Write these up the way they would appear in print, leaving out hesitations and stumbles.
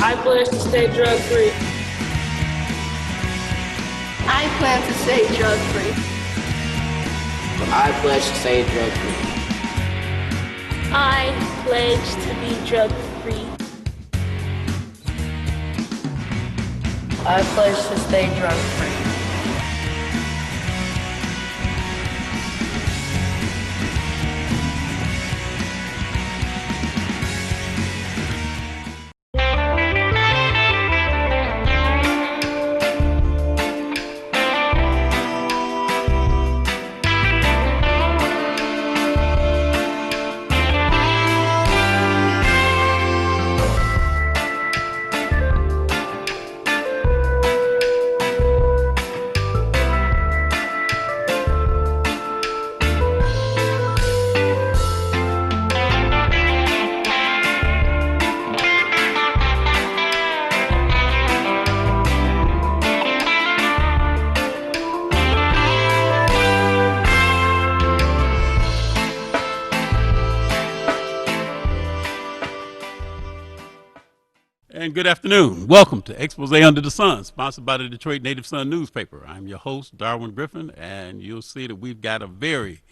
I pledge to stay drug-free. I plan to stay drug-free. I pledge to stay drug-free. I pledge to be drug-free. I pledge to stay drug-free. And good afternoon. Welcome to Expose Under the Sun, sponsored by the Detroit Native Sun newspaper. I'm your host, Darwin Griffin, and you'll see that we've got a very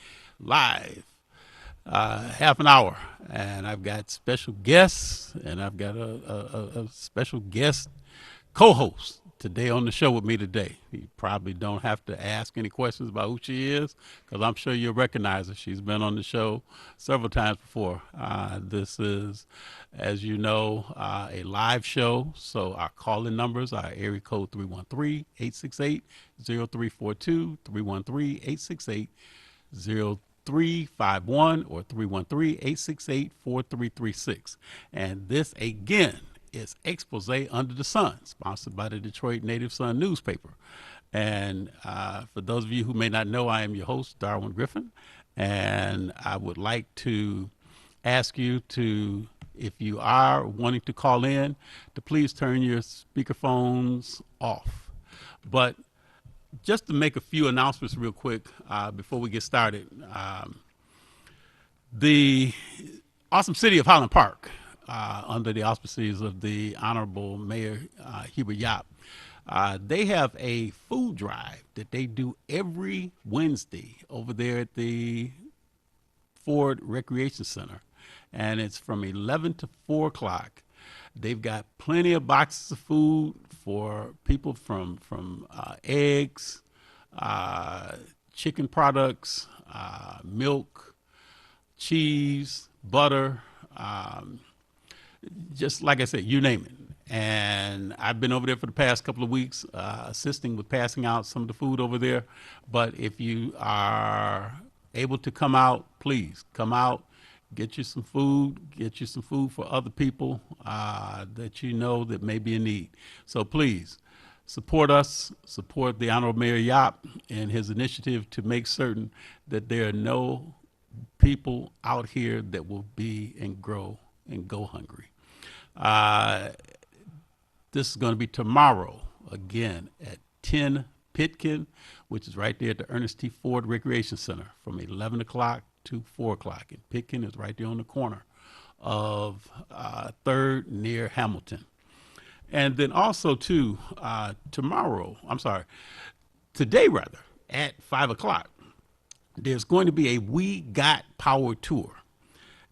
live half an hour. And I've got special guests, and I've got a special guest co-host today on the show with me today. You probably don't have to ask any questions about who she is, because I'm sure you'll recognize her. She's been on the show several times before. This is, as you know, a live show, so our call-in numbers are area code 313-868-0342, 313-868-0351, or 313-868-4336. And this, again, is Expose Under the Sun, sponsored by the Detroit Native Sun newspaper. And for those of you who may not know, I am your host, Darwin Griffin, and I would like to ask you to, if you are wanting to call in, to please turn your speakerphones off. But just to make a few announcements real quick before we get started, the awesome city of Highland Park, under the auspices of the Honorable Mayor Hubert Yap, they have a food drive that they do every Wednesday over there at the Ford Recreation Center, and it's from 11 to 4 o'clock. They've got plenty of boxes of food for people, from eggs, chicken products, milk, cheese, butter, just like I said, you name it. And I've been over there for the past couple of weeks, assisting with passing out some of the food over there. But if you are able to come out, please come out, get you some food for other people that you know that may be in need. So please support us, support the Honorable Mayor Yap and his initiative to make certain that there are no people out here that will be and grow and go hungry. This is going to be tomorrow, again, at 10 Pitkin, which is right there at the Ernest T. Ford Recreation Center, from 11 o'clock to 4 o'clock. And Pitkin is right there on the corner of 3rd near Hamilton. And then also, too, today, at 5 o'clock, there's going to be a We Got Power tour.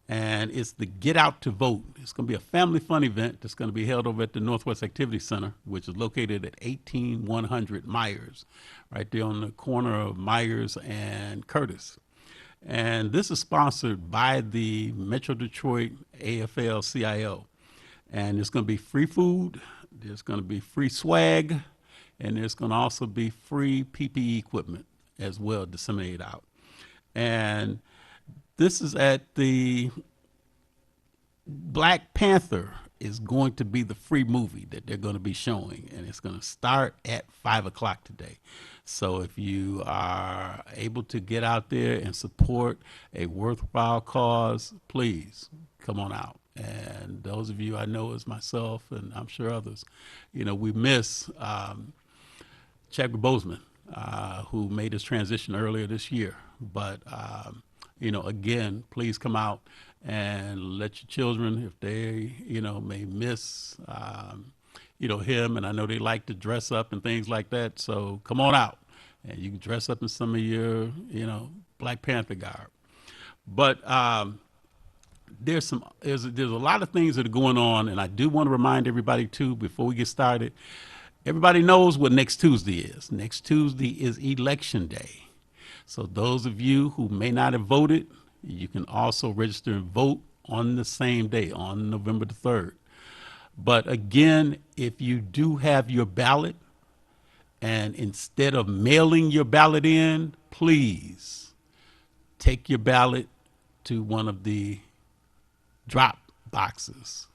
And it's the Get Out to Vote. It's going to be a family fun event that's going to be held over at the Northwest Activity Center, which is located at 18100 Myers, right there on the corner of Myers and Curtis. And this is sponsored by the Metro Detroit AFL-CIO. And there's going to be free food, there's going to be free swag, and there's going to also be free PPE equipment as well disseminated out. And this is at the Black Panther is going to be the free movie that they're going to be showing, and it's going to start at 5 o'clock today. So if you are able to get out there and support a worthwhile cause, please come on out. And those of you I know, as myself and I'm sure others, we miss Chadwick Boseman, who made his transition earlier this year. But again, please come out and let your children, if they, may miss, him. And I know they like to dress up and things like that. So come on out, and you can dress up in some of your, Black Panther garb. But there's a lot of things that are going on, and I do want to remind everybody too before we get started. Everybody knows what next Tuesday is. Next Tuesday is Election Day. So those of you who may not have voted, you can also register and vote on the same day, on November the 3rd. But again, if you do have your ballot, and instead of mailing your ballot in, please take your ballot to one of the drop boxes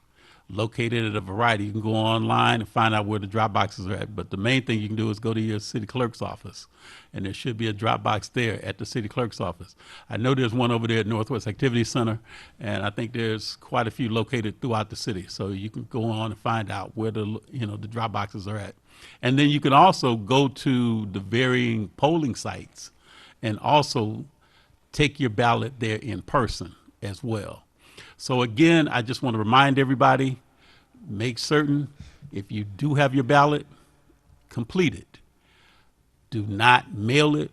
located at a variety. You can go online and find out where the drop boxes are at. But the main thing you can do is go to your city clerk's office, and there should be a drop box there at the city clerk's office. I know there's one over there at Northwest Activity Center, and I think there's quite a few located throughout the city. So you can go on and find out where the drop boxes are at. And then you can also go to the varying polling sites and also take your ballot there in person as well. So again, I just want to remind everybody, make certain if you do have your ballot, complete it. Do not mail it.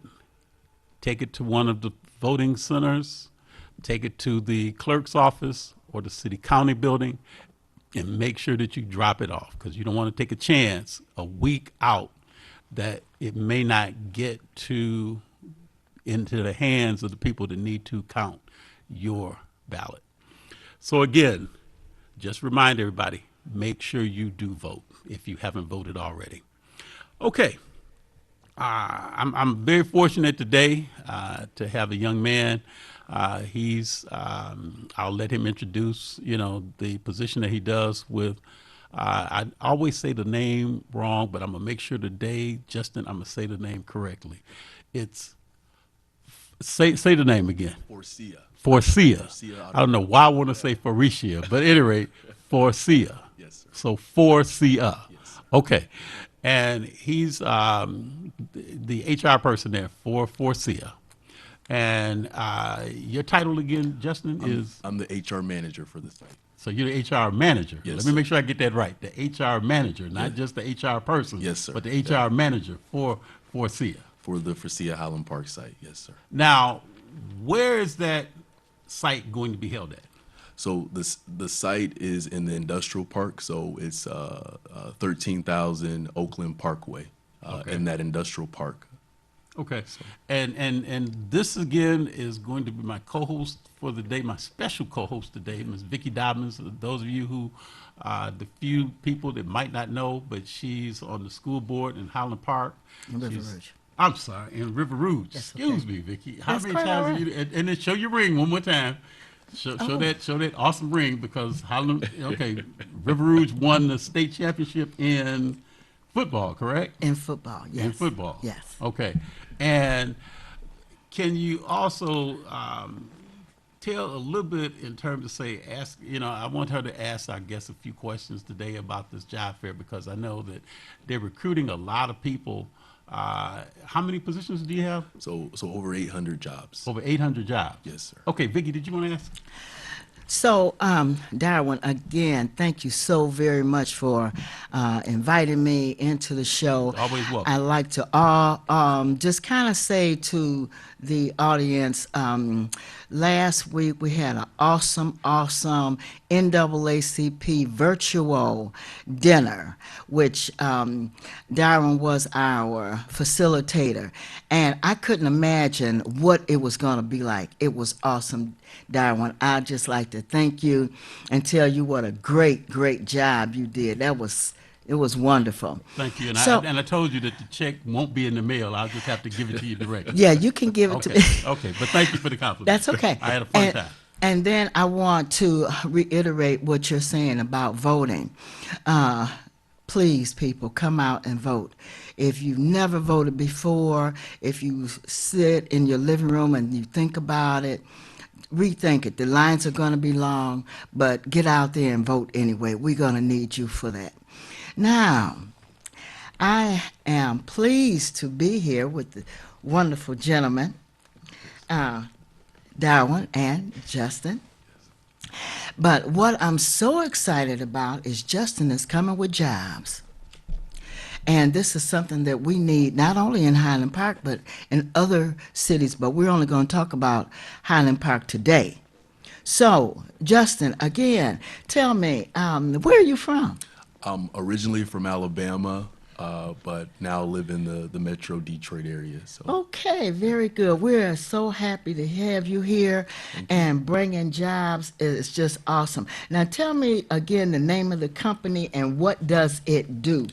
Take it to one of the voting centers. Take it to the clerk's office or the city county building, and make sure that you drop it off, because you don't want to take a chance a week out that it may not get into the hands of the people that need to count your ballot. So again, just remind everybody, make sure you do vote if you haven't voted already. Okay, I'm very fortunate today to have a young man. I'll let him introduce, the position that he does with, I always say the name wrong, but I'm gonna make sure today, Justin, I'm gonna say the name correctly. It's, say the name again. Forcia. Forcia. I don't know why I want to say Faurecia, but at any rate, Forcia. Yes, sir. So Forcia. Yes. Okay. And he's the HR person there for Forcia. And your title again, Justin, is? I'm the HR manager for the site. So you're the HR manager. Yes, Let me sir. make sure I get that right. The HR manager, not just the HR person. Yes, sir. But the HR manager for Forcia. For the Forcia Highland Park site, yes, sir. Now, where is that site going to be held at? So the site is in the industrial park, so it's 13,000 Oakland Parkway in that industrial park. Okay. And this again is going to be my co-host for the day, my special co-host today, Ms. Vicki Dobbins. Those of you who, the few people that might not know, but she's on the school board in Highland Park. In River Rouge. I'm sorry, in River Rouge. That's Excuse okay. me, Vicki. How That's many quite times all have you, and then show your ring one more time. Show that awesome ring, because Highland, River Rouge won the state championship in football, correct? In football, yes. In football. Yes. Okay. And can you also tell a little bit in terms of I want her to ask our guests a few questions today about this job fair, because I know that they're recruiting a lot of people. How many positions do you have? So over 800 jobs. Over 800 jobs. Yes, sir. Okay, Vicki, did you want to ask? So, Darwin, again, thank you so very much for inviting me into the show. Always welcome. I'd like to just kind of say to the audience, last week we had an awesome NAACP virtual dinner, which Darwin was our facilitator. And I couldn't imagine what it was going to be like. It was awesome, Darwin. I'd just like to thank you and tell you what a great job you did. It was wonderful. Thank you. And, So- I told you that the check won't be in the mail. I'll just have to give it to you directly. Yeah, you can give it to Okay. me. Okay. But thank you for the compliment. That's okay. I had a fun and, time. And then I want to reiterate what you're saying about voting. Please, people, come out and vote. If you've never voted before, if you sit in your living room and you think about it, rethink it. The lines are going to be long, but get out there and vote anyway. We're going to need you for that. Now, I am pleased to be here with the wonderful gentlemen, Darwin and Justin. But what I'm so excited about is Justin is coming with jobs. And this is something that we need not only in Highland Park, but in other cities. But we're only going to talk about Highland Park today. So, Justin, again, tell me, where are you from? I'm originally from Alabama, but now live in the Metro Detroit area. So Okay, very good. We're so happy to have you here and bringing jobs is just awesome. Now, tell me again the name of the company and what does it do?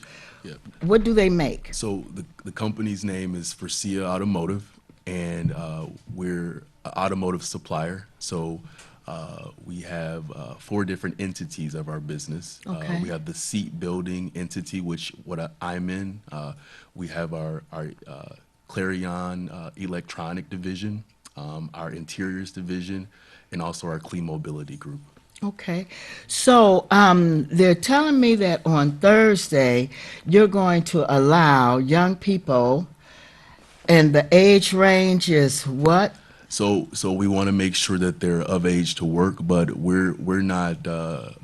Yep. What do they make? So the company's name is Forcia Automotive, and we're an automotive supplier. So we have 4 different entities of our business. Okay. We have the seat building entity, which I'm in. We have our Clarion electronic division, our interiors division, and also our clean mobility group. Okay, so they're telling me that on Thursday you're going to allow young people, and the age range is what? So we want to make sure that they're of age to work, but we're not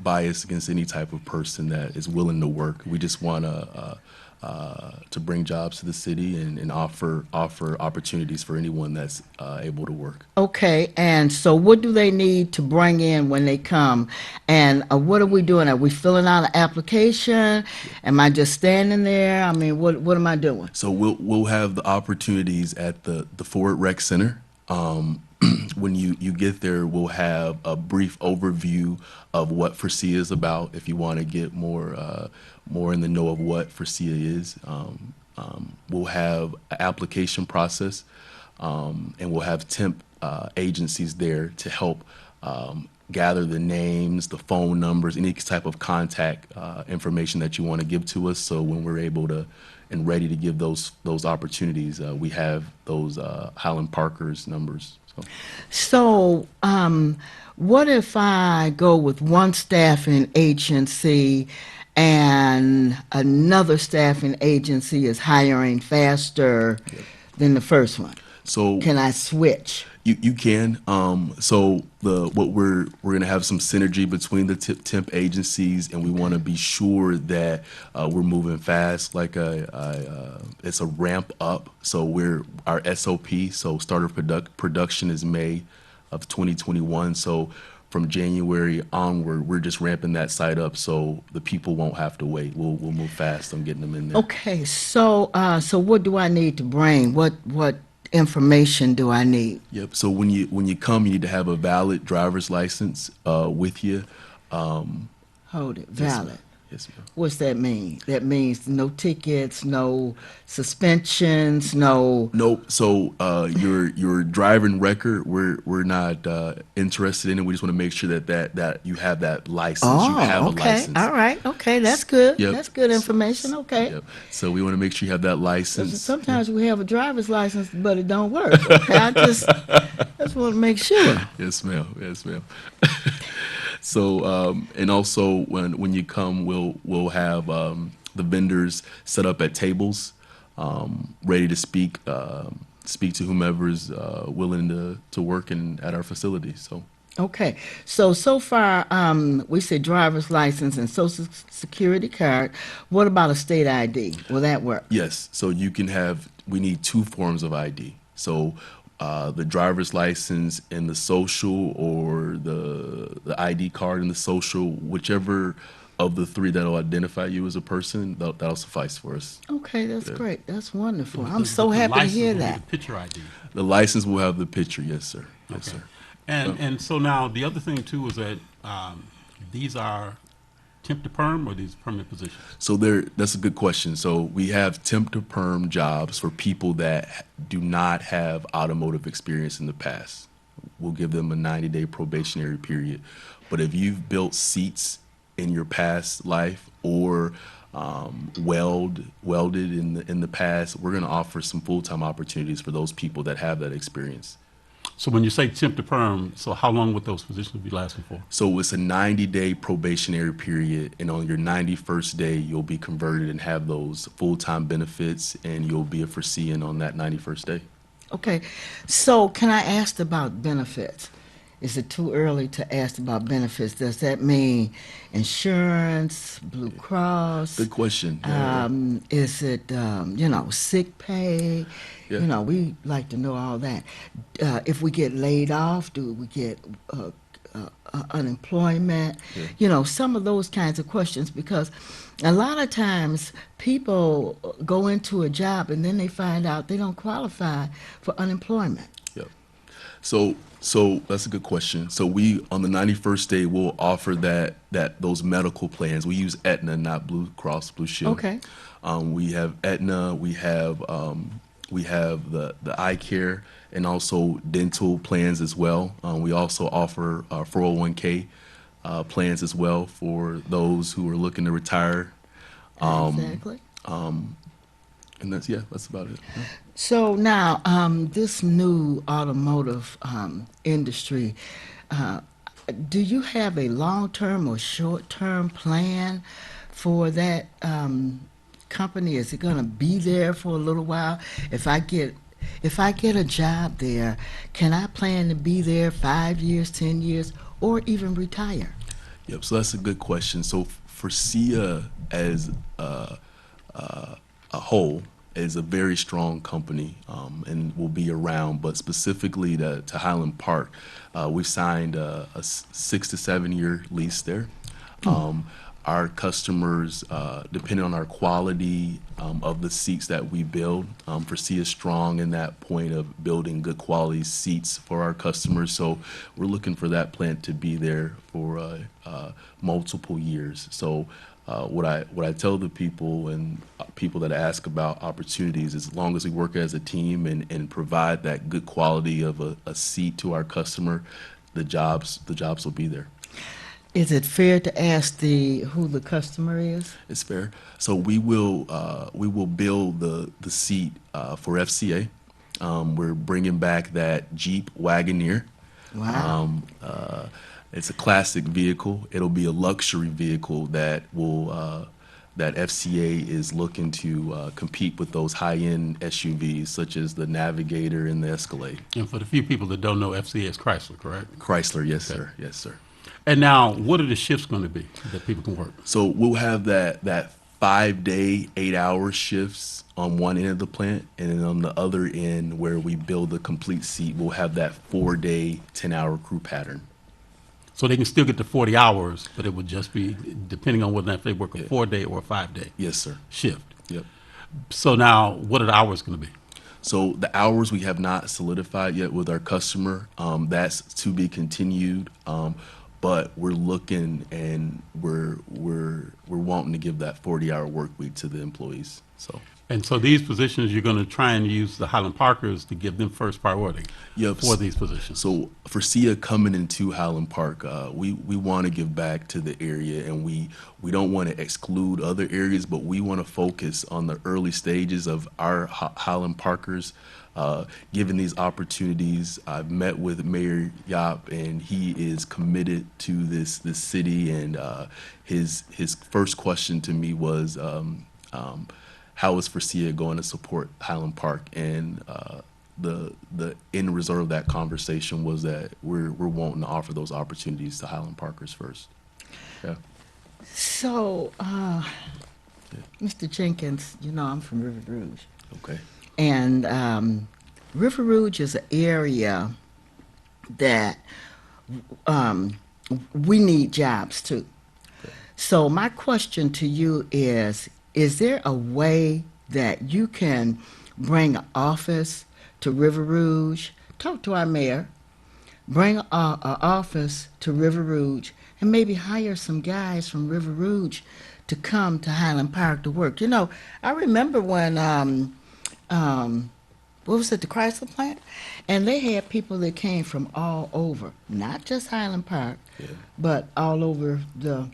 biased against any type of person that is willing to work. We just want to bring jobs to the city and offer opportunities for anyone that's able to work. Okay, and so what do they need to bring in when they come? And what are we doing? Are we filling out an application? Am I just standing there? I mean, what am I doing? So we'll have the opportunities at the Ford Rec Center. When you get there, we'll have a brief overview of what Forcia is about. If you want to get more in the know of what Forcia is, we'll have an application process, and we'll have temp agencies there to help gather the names, the phone numbers, any type of contact information that you want to give to us. So when we're able to and ready to give those opportunities, we have those Highland Parkers numbers. So, what if I go with one staffing agency and another staffing agency is hiring faster than the first one? So Can I switch? You can. So we're gonna have some synergy between the temp agencies, and we want to be sure that we're moving fast. Like it's a ramp up. So our SOP. So start of production is May of 2021. So from January onward, we're just ramping that site up, so the people won't have to wait. We'll move fast on getting them in there. Okay, so what do I need to bring? What information do I need? Yep. So when you come, you need to have a valid driver's license with you. Hold it, valid. Yes, ma'am. What's that mean? That means no tickets, no suspensions, no. Nope. So your driving record, we're not interested in it. We just want to make sure that you have that license. You have a okay. license. All right. Okay, that's good. Yep. That's good information. Okay. Yep. So we want to make sure you have that license. Sometimes we have a driver's license, but it don't work. Okay, I just want to make sure. Yes, ma'am. Yes, ma'am. So and also when you come, we'll have the vendors set up at tables, ready to speak to whomever's willing to work at our facility. So. Okay, so far we said driver's license and social security card. What about a state ID? Will that work? Yes. So we need 2 forms of ID. So the driver's license and the social, or the ID card and the social, whichever of the 3 that'll identify you as a person, that'll suffice for us. Okay, that's great. That's wonderful. I'm The- so the happy to license hear will be that. the picture ID. The license will have the picture. Yes, sir. Yes, Okay. sir. And so now the other thing too is that these are temp to perm, or these permanent positions? So that's a good question. So we have temp to perm jobs for people that do not have automotive experience in the past. We'll give them a 90-day probationary period. But if you've built seats in your past life, or welded in the past, we're going to offer some full-time opportunities for those people that have that experience. So when you say temp to perm, so how long would those positions be lasting for? So it's a 90-day probationary period, and on your 91st day, you'll be converted and have those full-time benefits, and you'll be a Forcian on that 91st day. Okay, so can I ask about benefits? is it too early to ask about benefits? Does that mean insurance, Blue Cross? Good question. Is it, sick pay? Yeah. We like to know all that. If we get laid off, do we get unemployment? Some of those kinds of questions, because a lot of times people go into a job and then they find out they don't qualify for unemployment. Yep. So that's a good question. So we, on the 91st day, will offer those medical plans. We use Aetna, not Blue Cross Blue Shield. Okay. We have Aetna. We have the eye care and also dental plans as well. We also offer 401k plans as well for those who are looking to retire. Exactly. And that's about it. Yeah. So now, this new automotive industry, do you have a long-term or short-term plan for that company? Is it going to be there for a little while? If I get a job there, can I plan to be there 5 years, 10 years, or even retire? Yep. So that's a good question. So for SIA as a whole is a very strong company and will be around, but specifically to Highland Park, we've signed a 6 to 7 year lease there. Our customers, depending on our quality of the seats that we build, Forcia is strong in that point of building good quality seats for our customers. So we're looking for that plant to be there for multiple years. So what I tell the people and people that ask about opportunities is, as long as we work as a team and provide that good quality of a seat to our customer, the jobs will be there. Is it fair to ask who the customer is? It's fair. So we will build the seat for FCA. We're bringing back that Jeep Wagoneer. Wow. It's a classic vehicle. It'll be a luxury vehicle that FCA is looking to compete with those high-end SUVs such as the Navigator and the Escalade. And for the few people that don't know, FCA is Chrysler, correct? Chrysler, yes, sir. Yes, sir. And now, what are the shifts going to be that people can work? So we'll have that 5-day, 8-hour shifts on one end of the plant, and then on the other end where we build the complete seat, we'll have that 4-day, 10-hour crew pattern. So they can still get to 40 hours, but it would just be depending on whether or not they work a 4-day or a 5-day Yes, sir. shift. Yep. So now, what are the hours going to be? So the hours we have not solidified yet with our customer. That's to be continued. But we're looking and we're wanting to give that 40-hour work week to the employees. And so these positions, you're going to try and use the Highland Parkers to give them first priority for these positions. So for SIA coming into Highland Park, we want to give back to the area, and we don't want to exclude other areas, but we want to focus on the early stages of our Highland Parkers. Given these opportunities, I've met with Mayor Yap, and he is committed to this city. And his first question to me was, how is Forcia going to support Highland Park? And the end result of that conversation was that we're wanting to offer those opportunities to Highland Parkers first. Yeah. So, Mr. Jenkins, I'm from River Rouge. Okay. And River Rouge is an area that we need jobs too. Okay. So my question to you is there a way that you can bring an office to River Rouge, talk to our mayor, bring an office to River Rouge, and maybe hire some guys from River Rouge to come to Highland Park to work? I remember when what was it, the Chrysler plant? And they had people that came from all over, not just Highland Park, but all over the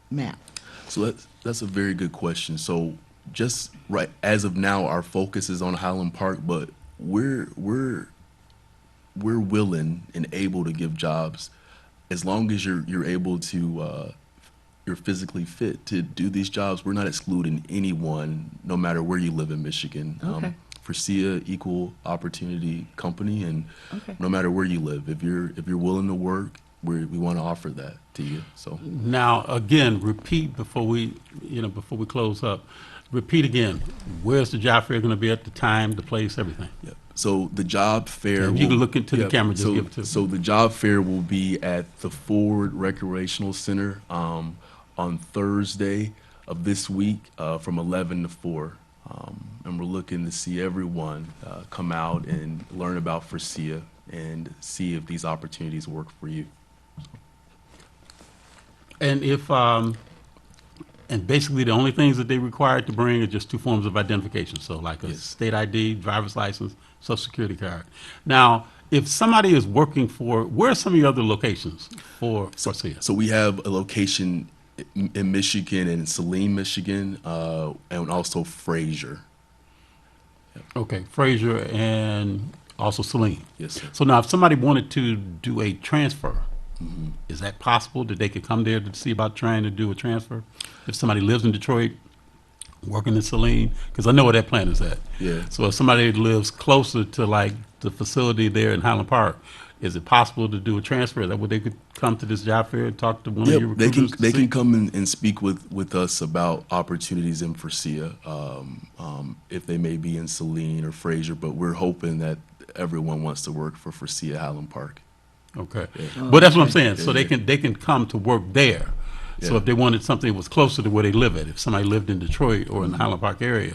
map. So that's a very good question. So just right as of now, our focus is on Highland Park, but we're willing and able to give jobs as long as you're able to you're physically fit to do these jobs. We're not excluding anyone, no matter where you live in Michigan. Okay. Forcia Equal Opportunity Company, and no matter where you live, if you're willing to work, we want to offer that to you. So Now, again, repeat before we close up. Repeat again. Where's the job fair going to be at? The time, the place, everything. yeah. So the job fair. If you can look into the camera, just give it to us. So the job fair will be at the Forward Recreational Center on Thursday of this week from 11 to 4. And we're looking to see everyone come out and learn about Forcia and see if these opportunities work for you. And if and basically the only things that they require to bring are just 2 forms of identification. So like a state ID, driver's license, social security card. Now, if somebody is working for, where are some of your other locations for Forcia? So we have a location in Michigan, in Saline, Michigan, and also Fraser. Okay, Fraser and also Saline. Yes, sir. So now if somebody wanted to do a transfer, is that possible that they could come there to see about trying to do a transfer? If somebody lives in Detroit, working in Saline, because I know where that plant is at. Yeah. So if somebody lives closer to like the facility there in Highland Park, is it possible to do a transfer? Is that where they could come to this job fair and talk to one of your Yep, recruiters? they can come and speak with us about opportunities in Forcia, if they may be in Saline or Fraser, but we're hoping that everyone wants to work for Forcia Highland Park. Okay, but that's what I'm saying. So they can come to work there. So Yeah. if they wanted something that was closer to where they live at, if somebody lived in Detroit or in the Highland Park area,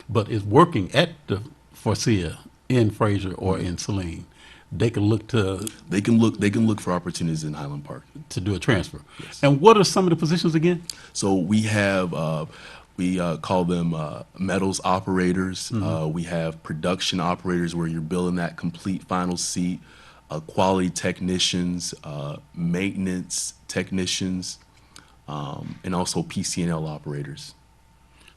but is working at the Forcia in Fraser or in Saline, they can look to They can look for opportunities in Highland Park. do a transfer. Yes. And what are some of the positions again? So we have we call them metals operators. We have production operators where you're building that complete final seat. Quality technicians, maintenance technicians, and also PCNL operators.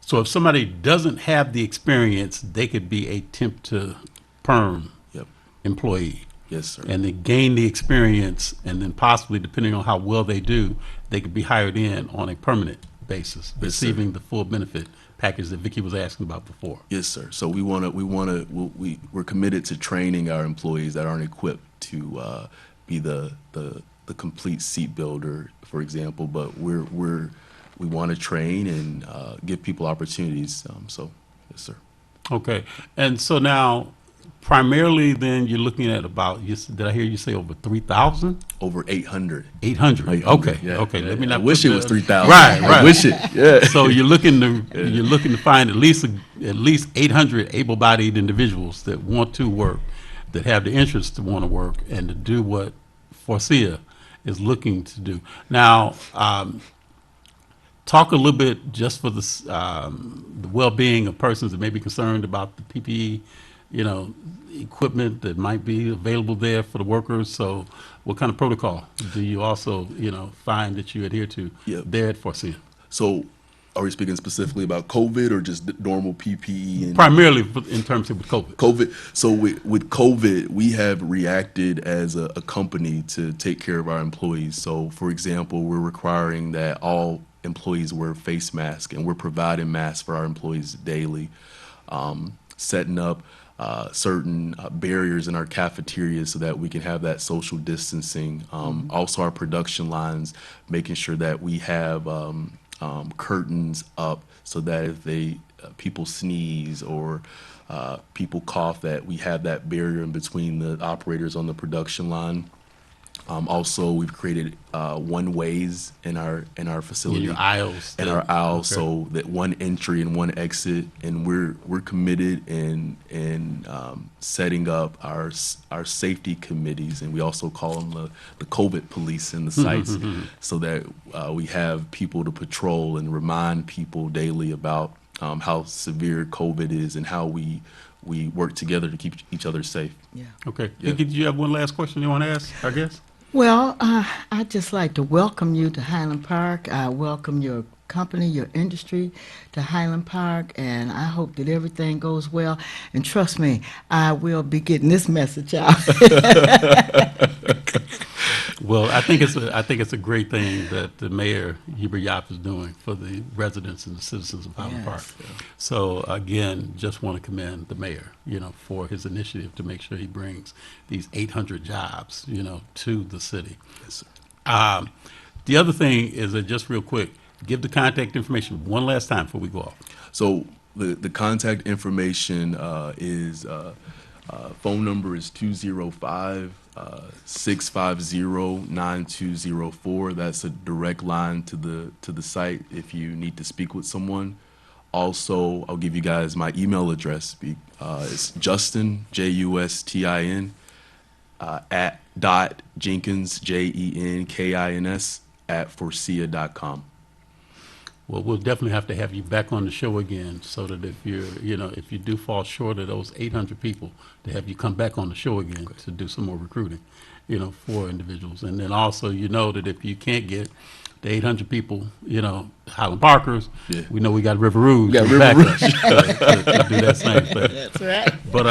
So if somebody doesn't have the experience, they could be a temp to perm Yep. employee. Yes, sir. And they gain the experience, and then possibly, depending on how well they do, they could be hired in on a permanent basis, Yes, sir. receiving the full benefit package that Vicki was asking about before. Yes, sir. So we're committed to training our employees that aren't equipped to be the complete seat builder, for example. But we want to train and give people opportunities. So, yes, sir. Okay, and so now, primarily, then you're looking at about. Did I hear you say over 3,000? Over 800. 800. Okay, Yeah. okay. Yeah. Let me I not wish put it was that- 3,000. Right, I right. wish it. Yeah. So you're looking to find at least 800 able-bodied individuals that want to work, that have the interest to want to work, and to do what Forcia is looking to do. Now, talk a little bit just for the well-being of persons that may be concerned about the PPE, equipment that might be available there for the workers. So what kind of protocol do you also, find that you adhere to Yeah. there at Forcia? So, are we speaking specifically about COVID or just normal PPE? And Primarily in terms of COVID. COVID. So with COVID, we have reacted as a company to take care of our employees. So, for example, we're requiring that all employees wear face masks, and we're providing masks for our employees daily, setting up certain barriers in our cafeterias so that we can have that social distancing. Also, our production lines, making sure that we have curtains up so that if people sneeze or people cough, that we have that barrier in between the operators on the production line. Also, we've created one-ways in our facility. In your aisles. In our aisles, Okay. so that one entry and one exit, and we're committed in setting up our safety committees, and we also call them the COVID police in the sites, so that we have people to patrol and remind people daily about how severe COVID is and how we work together to keep each other safe. Yeah. Okay. Yeah. Vicki, do you have one last question you want to ask, I guess? Well, I'd just like to welcome you to Highland Park. I welcome your company, your industry to Highland Park, and I hope that everything goes well. And trust me, I will be getting this message out. Well, I think it's a great thing that the mayor Hubert Yap is doing for the residents and the citizens of Highland Park. So again, just want to commend the mayor, for his initiative to make sure he brings these 800 jobs, to the city. Yes, sir. The other thing is that, just real quick, give the contact information one last time before we go off. So the contact information is phone number is 205-650-9204. That's a direct line to the site if you need to speak with someone. Also, I'll give you guys my email address. It's Justin, Justin, at .Jenkins, JENKINS, @forcia.com. Well, we'll definitely have to have you back on the show again, so that if if you do fall short of those 800 people, to have you come back on the show again to do some more recruiting, for individuals. And then also, that if you can't get the 800 people, Highland Parkers, Yeah. we know we got River Rouge. got to River back Rouge. us, to do that same thing. That's right. But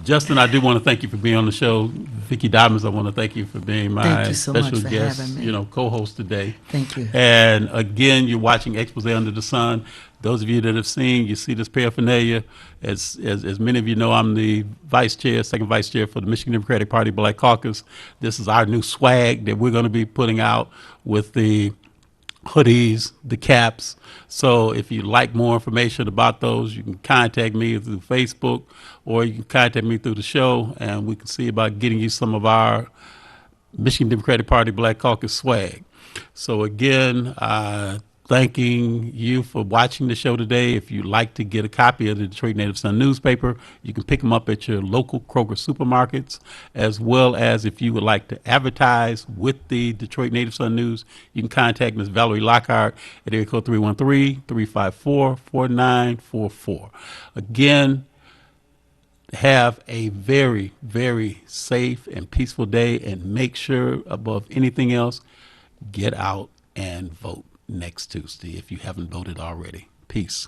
Justin, I do want to thank you for being on the show. Vicki Dobbins, I want to thank you for being my Thank you so much special for guest, having me. co-host today. Thank you. And again, you're watching Expose Under the Sun. Those of you that have seen, you see this paraphernalia. As many of you know, I'm the second vice chair for the Michigan Democratic Party Black Caucus. This is our new swag that we're going to be putting out with the hoodies, the caps. So if you'd like more information about those, you can contact me through Facebook, or you can contact me through the show, and we can see about getting you some of our Michigan Democratic Party Black Caucus swag. So again, thanking you for watching the show today. If you'd like to get a copy of the Detroit Native Sun newspaper, you can pick them up at your local Kroger supermarkets, as well as if you would like to advertise with the Detroit Native Sun News, you can contact Ms. Valerie Lockhart at area code 313-354-4944. Again, have a very, very safe and peaceful day, and make sure, above anything else, get out and vote next Tuesday if you haven't voted already. Peace.